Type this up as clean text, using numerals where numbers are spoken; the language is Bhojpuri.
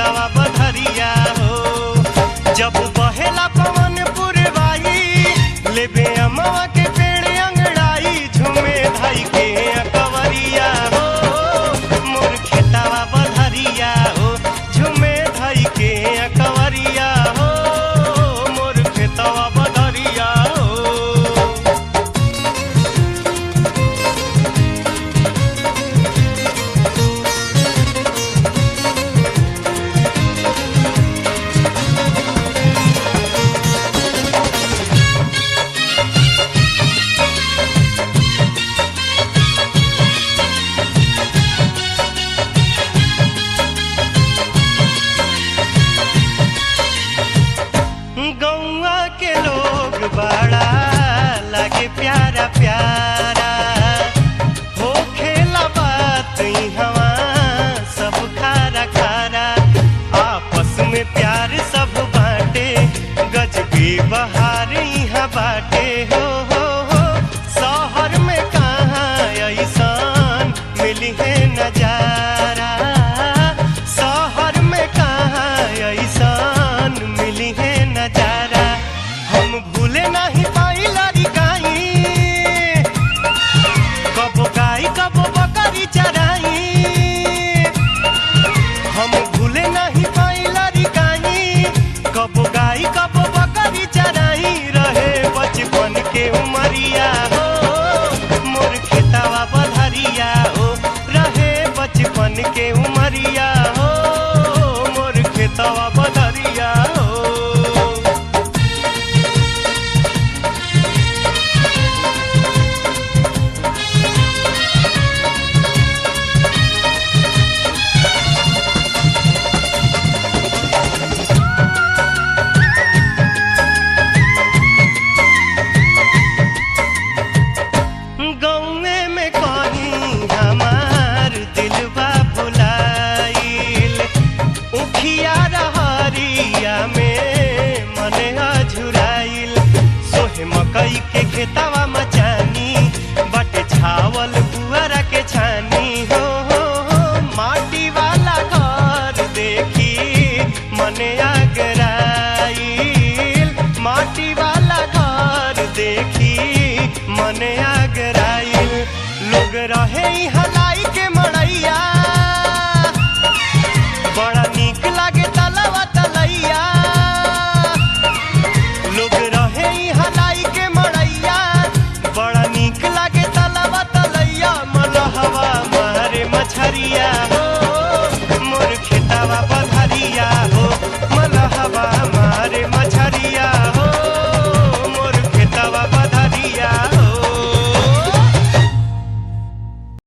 खेतवा बधरिया हो। जब बहेला पवन पुरवाई लेबे अमवा के पेड़ अंगड़ाई झूमे धाई के अकवरिया हो। मोर खेतवा बधरिया हो झूमे धाई के अकवरिया हो। मोर खेतवा बधरिया हो। गौवा के लोग बड़ा लगे प्यारा प्यारा हो खेला बात हवा सब खारा खारा। आपस में प्यार सब बाटे गजबे बहार यहाँ बाटे हो। शहर में कहाँ ऐसान मिली है नजारा। शहर में कहाँ ऐसान मिली है नजारा। हम भूले नहीं पाई लड़िकाई कबो गाई कबो बकरी चराई। हम भूले नहीं पाई लड़िकाई कबो गाई कबो बकरी चराई। रहे बचपन के उमरिया हो मोर खेतवा बधरिया हो। रहे बचपन के उमरिया हो मोर खेतवा बधरिया हो। गौवे में कहीं हमार दिलवा भुलाइल। उखिया रहरिया में मने अझुराइल। सोहे मकई के खेतवा मचानी बटे छावल पुअरा के छानी हो। माटी वाला घर देखी मने आगराइल। माटी वाला घर देखी मने आगराइल। लोग रहे हलाई के मड़ैया बड़ा नीक लागे तलवा तलैया। लोग रहे हलाई के मड़ैया बड़ा नीक लागे तलवा तलैया। मलहवा मारे मछरिया।